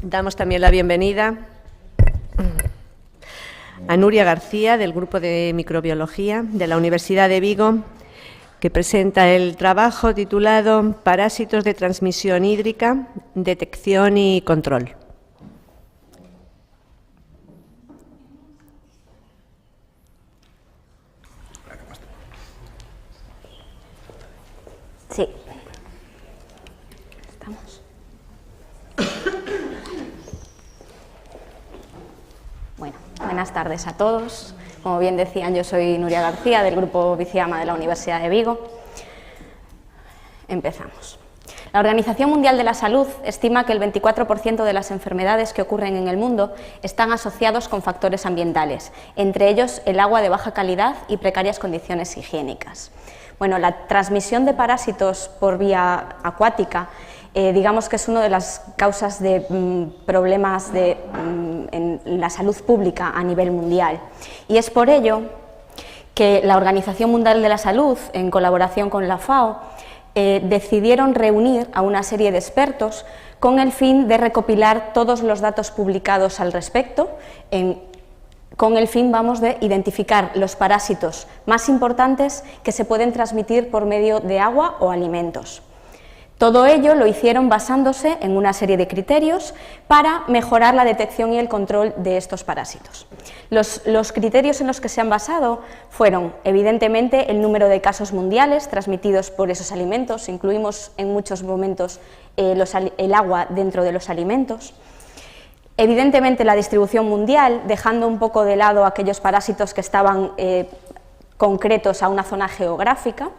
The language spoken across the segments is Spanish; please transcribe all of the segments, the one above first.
Damos también la bienvenida a Nuria García, del Grupo de Microbiología de la Universidad de Vigo, que presenta el trabajo titulado Parásitos de transmisión hídrica, detección y control. Sí. Estamos. Bueno, buenas tardes a todos. Como bien decían, yo soy Nuria García, del Grupo Viciama de la Universidad de Vigo. Empezamos. La Organización Mundial de la Salud estima que el 24% de las enfermedades que ocurren en el mundo están asociados con factores ambientales, entre ellos el agua de baja calidad y precarias condiciones higiénicas. Bueno, la transmisión de parásitos por vía acuática, digamos que es una de las causas de problemas en la salud pública a nivel mundial. Y es por ello que la Organización Mundial de la Salud, en colaboración con la FAO, decidieron reunir a una serie de expertos con el fin de recopilar todos los datos publicados al respecto, con el fin, de identificar los parásitos más importantes que se pueden transmitir por medio de agua o alimentos. Todo ello lo hicieron basándose en una serie de criterios para mejorar la detección y el control de estos parásitos. Los criterios en los que se han basado fueron, evidentemente, el número de casos mundiales transmitidos por esos alimentos, incluimos en muchos momentos el agua dentro de los alimentos. Evidentemente, la distribución mundial, dejando un poco de lado aquellos parásitos que estaban concretos a una zona geográfica.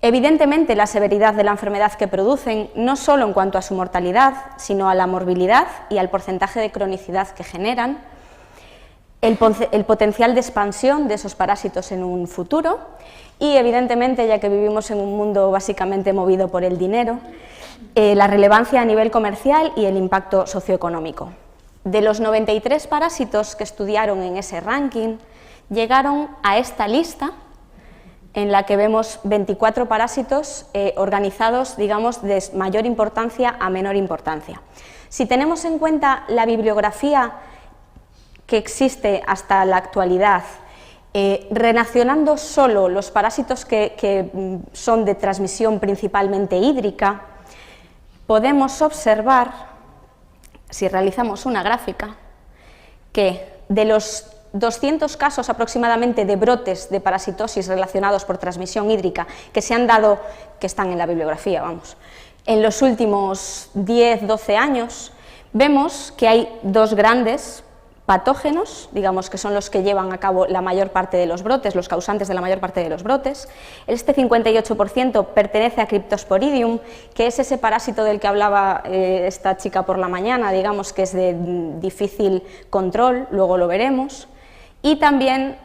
Evidentemente, la severidad de la enfermedad que producen, no solo en cuanto a su mortalidad, sino a la morbilidad y al porcentaje de cronicidad que generan, el potencial de expansión de esos parásitos en un futuro y, evidentemente, ya que vivimos en un mundo básicamente movido por el dinero, la relevancia a nivel comercial y el impacto socioeconómico. De los 93 parásitos que estudiaron en ese ranking, llegaron a esta lista en la que vemos 24 parásitos organizados, digamos, de mayor importancia a menor importancia. Si tenemos en cuenta la bibliografía que existe hasta la actualidad, relacionando solo los parásitos que son de transmisión principalmente hídrica, podemos observar, si realizamos una gráfica, que de los 200 casos aproximadamente de brotes de parasitosis relacionados por transmisión hídrica que se han dado, que están en la bibliografía, en los últimos 10-12 años, vemos que hay dos grandes patógenos, digamos que son los que llevan a cabo la mayor parte de los brotes, los causantes de la mayor parte de los brotes. Este 58% pertenece a Cryptosporidium, que es ese parásito del que hablaba esta chica por la mañana, digamos que es de difícil control, luego lo veremos. Y también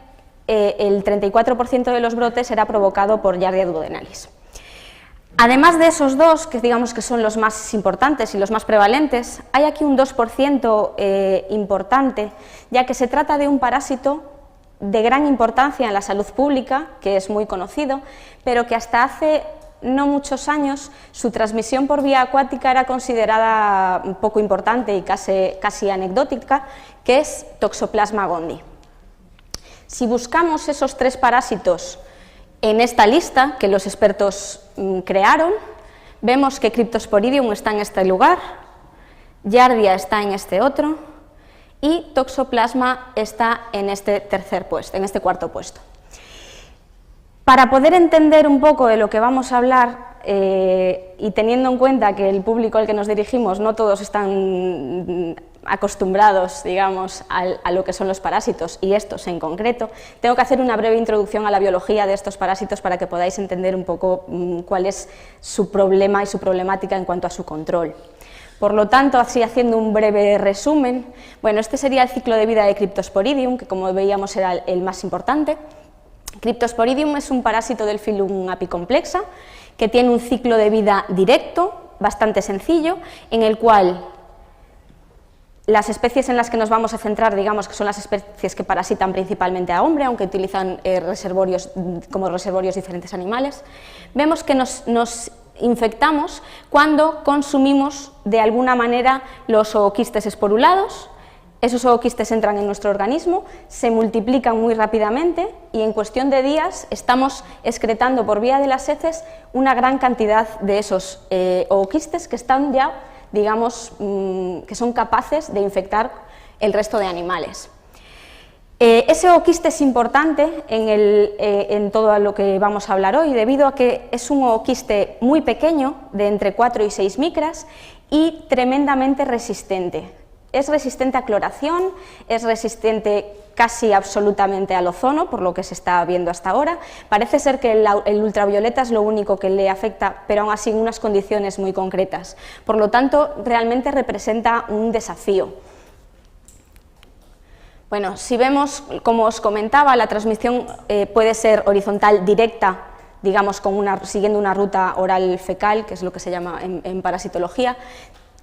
el 34% de los brotes era provocado por Giardia duodenalis. Además de esos dos, que digamos que son los más importantes y los más prevalentes, hay aquí un 2% importante, ya que se trata de un parásito de gran importancia en la salud pública, que es muy conocido, pero que hasta hace no muchos años su transmisión por vía acuática era considerada poco importante y casi anecdótica, que es Toxoplasma gondii. Si buscamos esos tres parásitos en esta lista que los expertos crearon, vemos que Cryptosporidium está en este lugar, Giardia está en este otro y Toxoplasma está en este cuarto puesto. Para poder entender un poco de lo que vamos a hablar y teniendo en cuenta que el público al que nos dirigimos no todos están acostumbrados, digamos, a lo que son los parásitos y estos en concreto, tengo que hacer una breve introducción a la biología de estos parásitos para que podáis entender un poco cuál es su problema y su problemática en cuanto a su control. Por lo tanto, así haciendo un breve resumen, bueno, este sería el ciclo de vida de Cryptosporidium, que como veíamos era el más importante. Cryptosporidium es un parásito del filum Apicomplexa, que tiene un ciclo de vida directo, bastante sencillo, en el cual las especies en las que nos vamos a centrar, digamos que son las especies que parasitan principalmente a hombre, aunque utilizan como reservorios diferentes animales, vemos que nos infectamos cuando consumimos de alguna manera los ooquistes esporulados. Esos ooquistes entran en nuestro organismo, se multiplican muy rápidamente y en cuestión de días estamos excretando por vía de las heces una gran cantidad de esos ooquistes que están ya, digamos, que son capaces de infectar el resto de animales. Ese ooquiste es importante en todo lo que vamos a hablar hoy, debido a que es un ooquiste muy pequeño, de entre 4 y 6 micras, y tremendamente resistente. Es resistente a cloración, es resistente casi absolutamente al ozono, por lo que se está viendo hasta ahora. Parece ser que el ultravioleta es lo único que le afecta, pero aún así en unas condiciones muy concretas. Por lo tanto, realmente representa un desafío. Bueno, si vemos, como os comentaba, la transmisión puede ser horizontal directa, digamos, siguiendo una ruta oral fecal, que es lo que se llama en parasitología,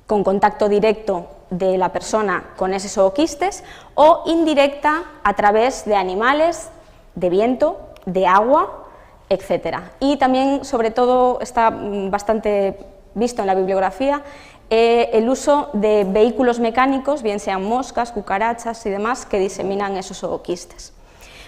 con contacto directo de la persona con esos ooquistes, o indirecta a través de animales, de viento, de agua, etc. Y también, sobre todo, está bastante visto en la bibliografía, el uso de vehículos mecánicos, bien sean moscas, cucarachas y demás, que diseminan esos ooquistes.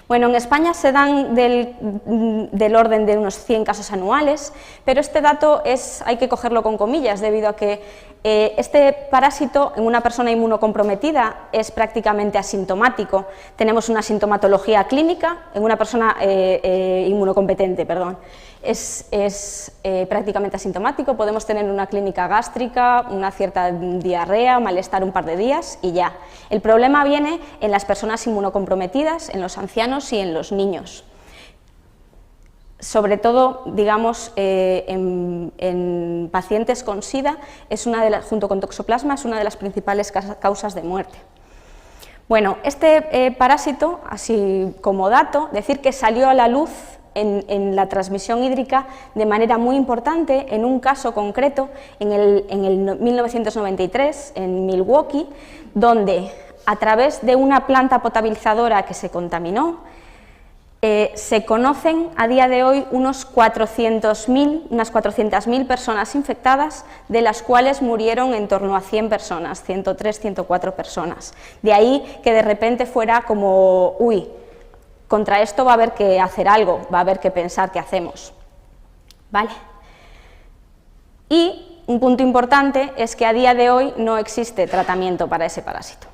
Bueno, en España se dan del orden de unos 100 casos anuales, pero este dato hay que cogerlo con comillas, debido a que este parásito en una persona inmunocomprometida es prácticamente asintomático. Tenemos una sintomatología clínica en una persona inmunocompetente, perdón. Es prácticamente asintomático, podemos tener una clínica gástrica, una cierta diarrea, malestar un par de días y ya. El problema viene en las personas inmunocomprometidas, en los ancianos y en los niños. Sobre todo, digamos, en pacientes con SIDA, junto con toxoplasma, es una de las principales causas de muerte. Bueno, este parásito, así como dato, decir que salió a la luz en la transmisión hídrica de manera muy importante en un caso concreto en el 1993 en Milwaukee, donde a través de una planta potabilizadora que se contaminó, se conocen a día de hoy unas 400.000 personas infectadas, de las cuales murieron en torno a 100 personas, 103, 104 personas. De ahí que de repente fuera como, uy, contra esto va a haber que hacer algo, va a haber que pensar qué hacemos. ¿Vale? Y un punto importante es que a día de hoy no existe tratamiento para ese parásito.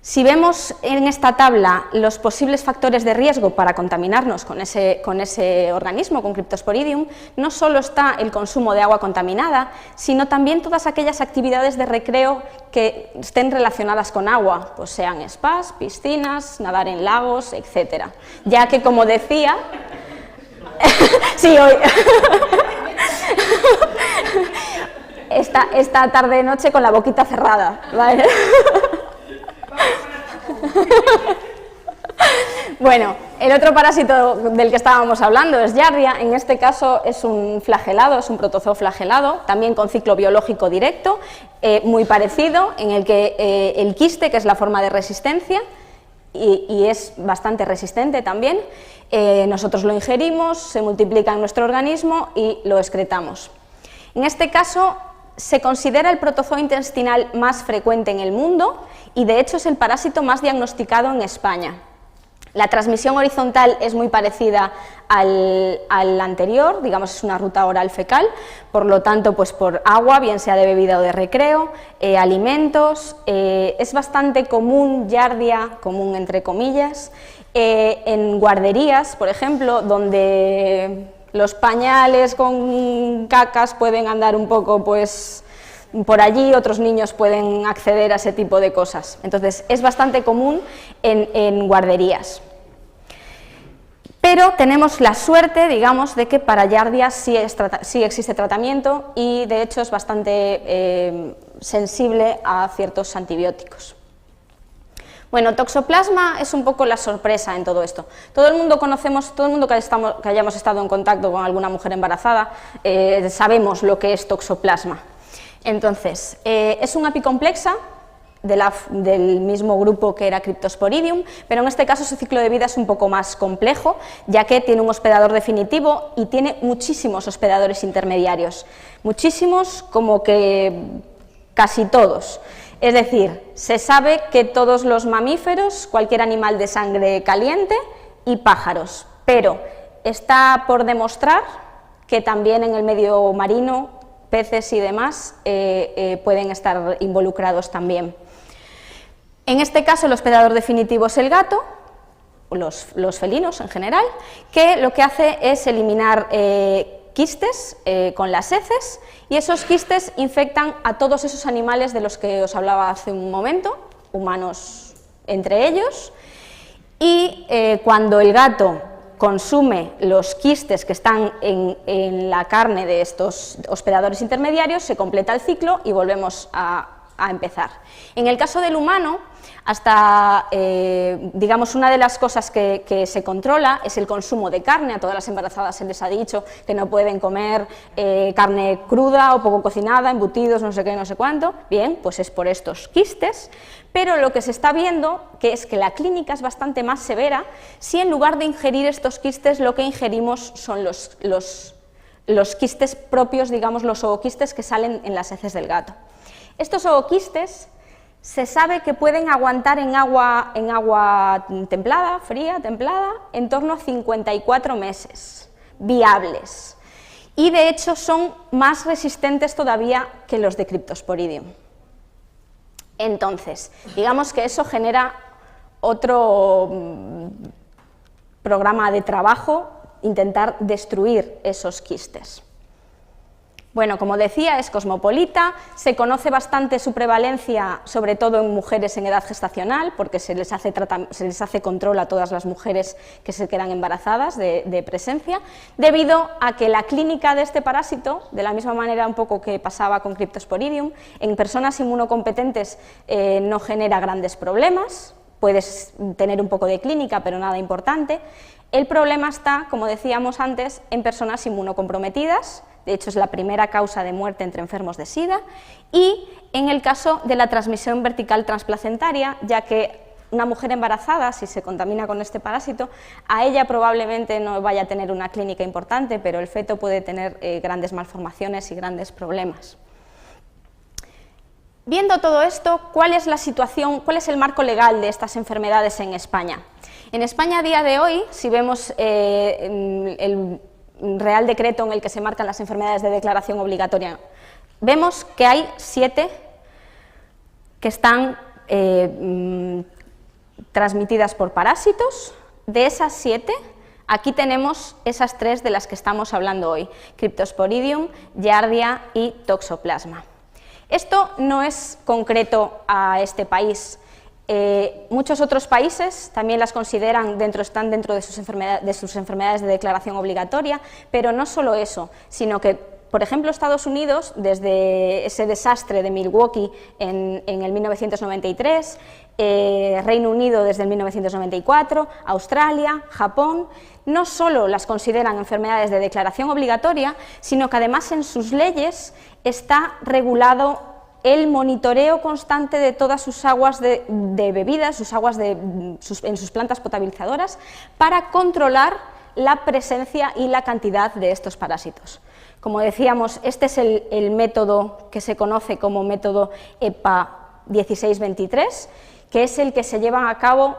Si vemos en esta tabla los posibles factores de riesgo para contaminarnos con ese organismo, con Cryptosporidium, no solo está el consumo de agua contaminada, sino también todas aquellas actividades de recreo que estén relacionadas con agua, pues sean spas, piscinas, nadar en lagos, etc. Ya que, como decía... sí, hoy... esta tarde-noche con la boquita cerrada, ¿vale? Bueno, el otro parásito del que estábamos hablando es Giardia. En este caso es un flagelado, es un protozoo flagelado, también con ciclo biológico directo, muy parecido, en el que el quiste, que es la forma de resistencia, y es bastante resistente también, nosotros lo ingerimos, se multiplica en nuestro organismo y lo excretamos. En este caso se considera el protozoo intestinal más frecuente en el mundo y de hecho es el parásito más diagnosticado en España. La transmisión horizontal es muy parecida al anterior, digamos es una ruta oral fecal, por lo tanto pues por agua, bien sea de bebida o de recreo, alimentos, es bastante común, Giardia, común entre comillas, en guarderías, por ejemplo, donde los pañales con cacas pueden andar un poco pues por allí, otros niños pueden acceder a ese tipo de cosas. Entonces es bastante común en guarderías. Pero tenemos la suerte, digamos, de que para Giardia sí existe tratamiento y de hecho es bastante sensible a ciertos antibióticos. Bueno, toxoplasma es un poco la sorpresa en todo esto. Todo el mundo conocemos, todo el mundo que hayamos estado en contacto con alguna mujer embarazada, sabemos lo que es toxoplasma. Entonces, es un apicomplexa, del mismo grupo que era Cryptosporidium, pero en este caso su ciclo de vida es un poco más complejo, ya que tiene un hospedador definitivo y tiene muchísimos hospedadores intermediarios, muchísimos, como que casi todos. Es decir, se sabe que todos los mamíferos, cualquier animal de sangre caliente y pájaros, pero está por demostrar que también en el medio marino, peces y demás, pueden estar involucrados también. En este caso el hospedador definitivo es el gato, los felinos en general, que lo que hace es eliminar quistes con las heces, y esos quistes infectan a todos esos animales de los que os hablaba hace un momento, humanos entre ellos, y cuando el gato consume los quistes que están en la carne de estos hospedadores intermediarios, se completa el ciclo y volvemos a empezar. En el caso del humano, hasta, digamos, una de las cosas que se controla es el consumo de carne. A todas las embarazadas se les ha dicho que no pueden comer carne cruda o poco cocinada, embutidos, no sé qué, no sé cuánto. Bien, pues es por estos quistes, pero lo que se está viendo que es que la clínica es bastante más severa si en lugar de ingerir estos quistes lo que ingerimos son los quistes propios, digamos, los ooquistes que salen en las heces del gato. Estos ooquistes se sabe que pueden aguantar en agua templada, fría, templada, en torno a 54 meses, viables, y de hecho son más resistentes todavía que los de Cryptosporidium. Entonces, digamos que eso genera otro programa de trabajo, intentar destruir esos quistes. Bueno, como decía, es cosmopolita, se conoce bastante su prevalencia, sobre todo en mujeres en edad gestacional, porque se les hace control a todas las mujeres que se quedan embarazadas de presencia, debido a que la clínica de este parásito, de la misma manera un poco que pasaba con Cryptosporidium, en personas inmunocompetentes no genera grandes problemas, puedes tener un poco de clínica, pero nada importante. El problema está, como decíamos antes, en personas inmunocomprometidas. De hecho, es la primera causa de muerte entre enfermos de SIDA, y en el caso de la transmisión vertical transplacentaria, ya que una mujer embarazada, si se contamina con este parásito, a ella probablemente no vaya a tener una clínica importante, pero el feto puede tener grandes malformaciones y grandes problemas. Viendo todo esto, ¿cuál es la situación, cuál es el marco legal de estas enfermedades en España? En España a día de hoy, si vemos el Real Decreto en el que se marcan las enfermedades de declaración obligatoria, vemos que hay 7 que están transmitidas por parásitos. De esas 7, aquí tenemos esas 3 de las que estamos hablando hoy: Cryptosporidium, Giardia y Toxoplasma. Esto no es concreto a este país. Muchos otros países también las consideran están dentro de sus enfermedades de declaración obligatoria, pero no solo eso, sino que, por ejemplo, Estados Unidos, desde ese desastre de Milwaukee en el 1993, Reino Unido desde el 1994, Australia, Japón, no solo las consideran enfermedades de declaración obligatoria, sino que además en sus leyes está regulado el monitoreo constante de todas sus aguas de bebidas, sus aguas en sus plantas potabilizadoras, para controlar la presencia y la cantidad de estos parásitos. Como decíamos, este es el método que se conoce como método EPA 1623, que es el que se llevan a cabo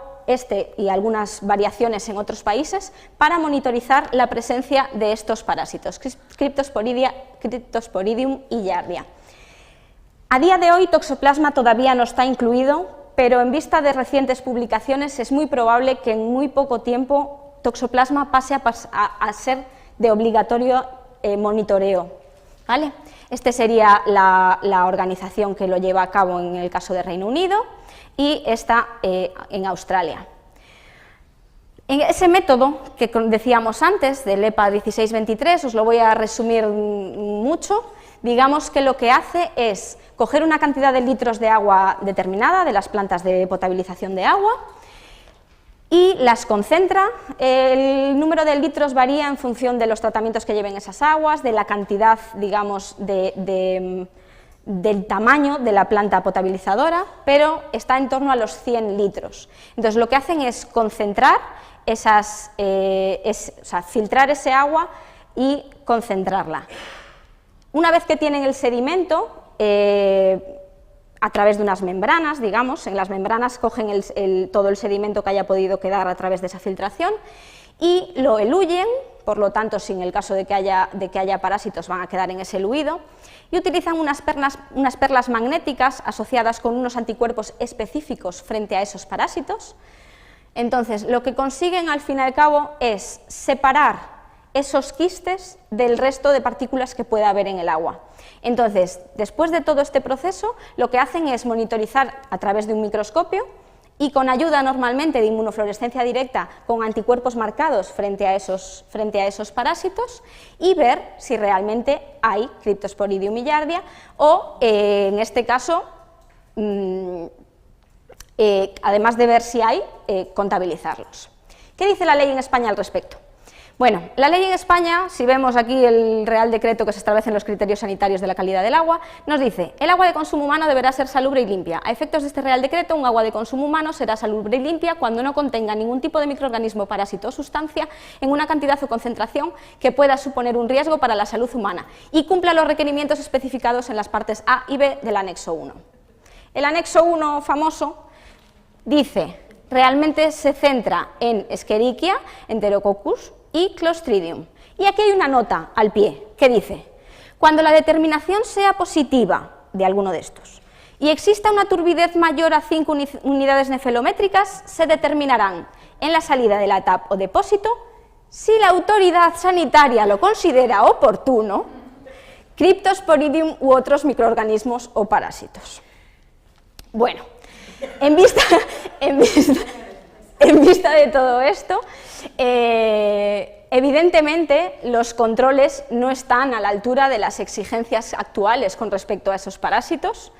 y algunas variaciones en otros países para monitorizar la presencia de estos parásitos, Cryptosporidium y Giardia. A día de hoy Toxoplasma todavía no está incluido, pero en vista de recientes publicaciones es muy probable que en muy poco tiempo Toxoplasma pase a ser de obligatorio monitoreo, ¿vale? Este sería la organización que lo lleva a cabo en el caso de Reino Unido, y está en Australia. En ese método que decíamos antes, del EPA 1623, os lo voy a resumir mucho. Digamos que lo que hace es coger una cantidad de litros de agua determinada de las plantas de potabilización de agua y las concentra. El número de litros varía en función de los tratamientos que lleven esas aguas, de la cantidad, digamos, de del tamaño de la planta potabilizadora, pero está en torno a los 100 litros. Entonces, lo que hacen es concentrar filtrar ese agua y concentrarla. Una vez que tienen el sedimento, a través de unas membranas, digamos, en las membranas cogen todo el sedimento que haya podido quedar a través de esa filtración y lo eluyen, por lo tanto, si en el caso de que haya parásitos van a quedar en ese eluido, y utilizan unas perlas magnéticas asociadas con unos anticuerpos específicos frente a esos parásitos. Entonces, lo que consiguen al fin y al cabo es separar esos quistes del resto de partículas que pueda haber en el agua. Entonces, después de todo este proceso, lo que hacen es monitorizar a través de un microscopio y con ayuda normalmente de inmunofluorescencia directa con anticuerpos marcados frente a esos parásitos y ver si realmente hay Cryptosporidium y Giardia o, en este caso, además de ver si hay, contabilizarlos. ¿Qué dice la ley en España al respecto? Bueno, la ley en España, si vemos aquí el Real Decreto que se establecen los criterios sanitarios de la calidad del agua, nos dice: el agua de consumo humano deberá ser salubre y limpia. A efectos de este Real Decreto, un agua de consumo humano será salubre y limpia cuando no contenga ningún tipo de microorganismo, parásito o sustancia en una cantidad o concentración que pueda suponer un riesgo para la salud humana y cumpla los requerimientos especificados en las partes A y B del anexo 1. El anexo 1 famoso dice, realmente se centra en Escherichia, Enterococcus y Clostridium. Y aquí hay una nota al pie que dice: cuando la determinación sea positiva de alguno de estos y exista una turbidez mayor a 5 unidades nefelométricas, se determinarán en la salida de la TAP o depósito, si la autoridad sanitaria lo considera oportuno, Cryptosporidium u otros microorganismos o parásitos. Bueno, en vista de todo esto, evidentemente los controles no están a la altura de las exigencias actuales con respecto a esos parásitos,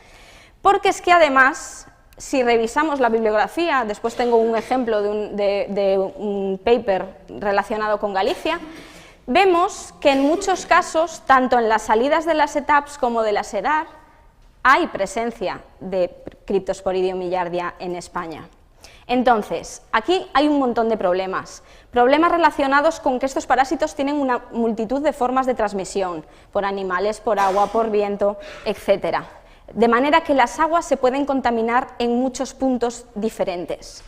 porque es que además, si revisamos la bibliografía, después tengo un ejemplo de un paper relacionado con Galicia, vemos que en muchos casos, tanto en las salidas de las ETAPs como de las ERAR, hay presencia de Cryptosporidium y Giardia en España. Entonces, aquí hay un montón de problemas relacionados con que estos parásitos tienen una multitud de formas de transmisión, por animales, por agua, por viento, etc. De manera que las aguas se pueden contaminar en muchos puntos diferentes.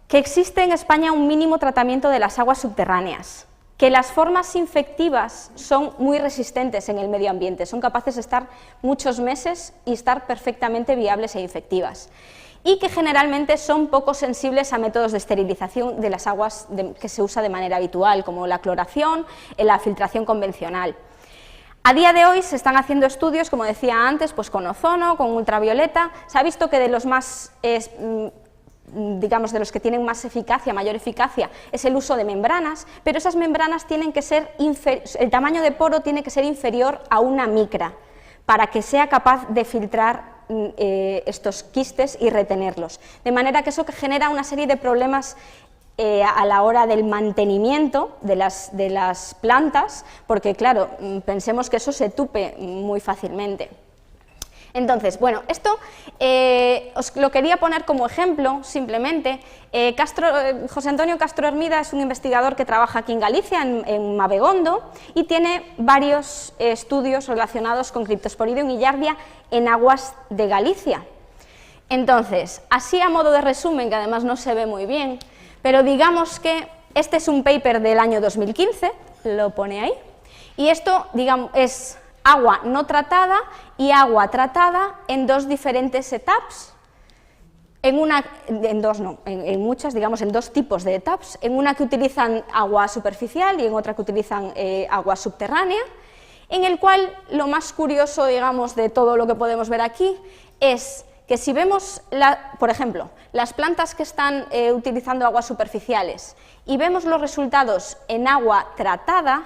Que existe en España un mínimo tratamiento de las aguas subterráneas, que las formas infectivas son muy resistentes en el medio ambiente, son capaces de estar muchos meses y estar perfectamente viables e infectivas, y que generalmente son poco sensibles a métodos de esterilización de las aguas que se usa de manera habitual, como la cloración, la filtración convencional. A día de hoy se están haciendo estudios, como decía antes, pues con ozono, con ultravioleta. Se ha visto que de los más, digamos, de los que tienen más eficacia, mayor eficacia, es el uso de membranas, pero esas membranas tienen que ser, el tamaño de poro tiene que ser inferior a una micra, para que sea capaz de filtrar estos quistes y retenerlos, de manera que eso genera una serie de problemas a la hora del mantenimiento de las plantas, porque claro, pensemos que eso se tupe muy fácilmente. Entonces, bueno, esto os lo quería poner como ejemplo, simplemente. José Antonio Castro Hermida es un investigador que trabaja aquí en Galicia, en Mabegondo, y tiene varios estudios relacionados con Cryptosporidium y Giardia en aguas de Galicia. Entonces, así a modo de resumen, que además no se ve muy bien, pero digamos que este es un paper del año 2015, lo pone ahí, y esto, digamos, es agua no tratada y agua tratada en dos diferentes etapas, en muchas, digamos, en dos tipos de etapas, en una que utilizan agua superficial y en otra que utilizan agua subterránea, en el cual lo más curioso, digamos, de todo lo que podemos ver aquí es que si vemos, por ejemplo, las plantas que están utilizando aguas superficiales y vemos los resultados en agua tratada,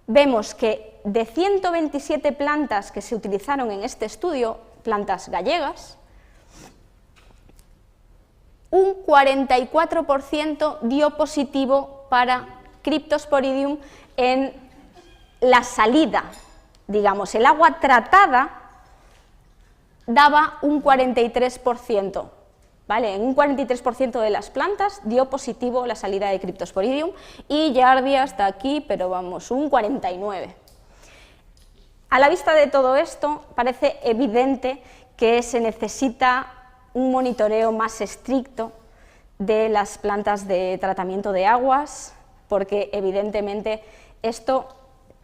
vemos que de 127 plantas que se utilizaron en este estudio, plantas gallegas, un 44% dio positivo para Cryptosporidium en la salida, digamos, el agua tratada daba un 43%. ¿Vale? En un 43% de las plantas dio positivo la salida de Cryptosporidium y Giardia hasta aquí, pero vamos, un 49%. A la vista de todo esto, parece evidente que se necesita un monitoreo más estricto de las plantas de tratamiento de aguas, porque evidentemente esto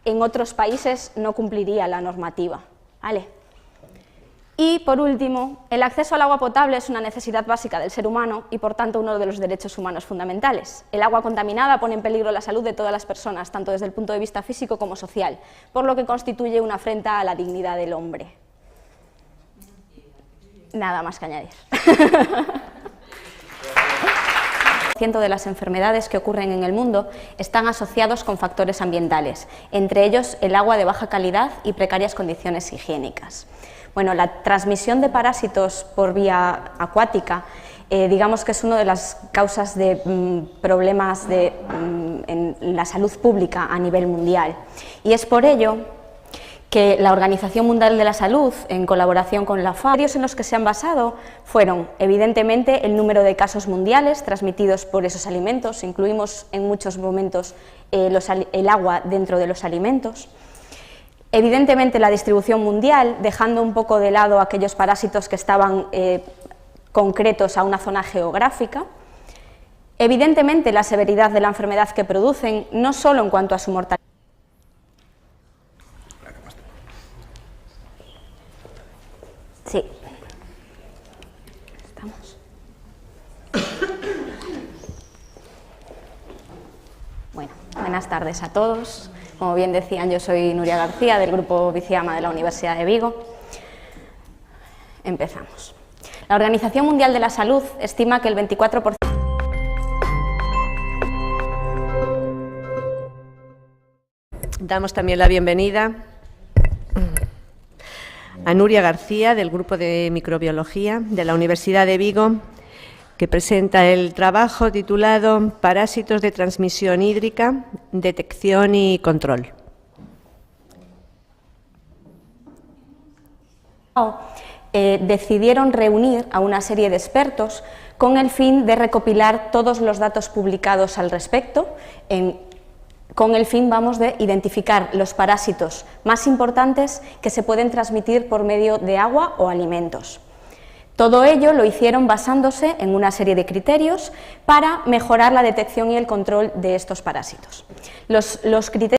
en otros países no cumpliría la normativa. ¿Vale? Y, por último, el acceso al agua potable es una necesidad básica del ser humano y, por tanto, uno de los derechos humanos fundamentales. El agua contaminada pone en peligro la salud de todas las personas, tanto desde el punto de vista físico como social, por lo que constituye una afrenta a la dignidad del hombre. Nada más que añadir. El 100% de las enfermedades que ocurren en el mundo están asociados con factores ambientales, entre ellos el agua de baja calidad y precarias condiciones higiénicas. Bueno, la transmisión de parásitos por vía acuática, digamos que es una de las causas de problemas en la salud pública a nivel mundial. Y es por ello que la Organización Mundial de la Salud, en colaboración con la FAO, los en los que se han basado fueron, evidentemente, el número de casos mundiales transmitidos por esos alimentos, incluimos en muchos momentos el agua dentro de los alimentos. Evidentemente la distribución mundial, dejando un poco de lado aquellos parásitos que estaban concretos a una zona geográfica. Evidentemente la severidad de la enfermedad que producen, no solo en cuanto a su mortalidad. Sí. Estamos. Bueno, buenas tardes a todos. Como bien decían, yo soy Nuria García, del Grupo Viciama de la Universidad de Vigo. Empezamos. La Organización Mundial de la Salud estima que el 24%... Damos también la bienvenida a Nuria García, del Grupo de Microbiología de la Universidad de Vigo, que presenta el trabajo titulado Parásitos de transmisión hídrica, detección y control. Decidieron reunir a una serie de expertos con el fin de recopilar todos los datos publicados al respecto, con el fin, de identificar los parásitos más importantes que se pueden transmitir por medio de agua o alimentos. Todo ello lo hicieron basándose en una serie de criterios para mejorar la detección y el control de estos parásitos. Los criterios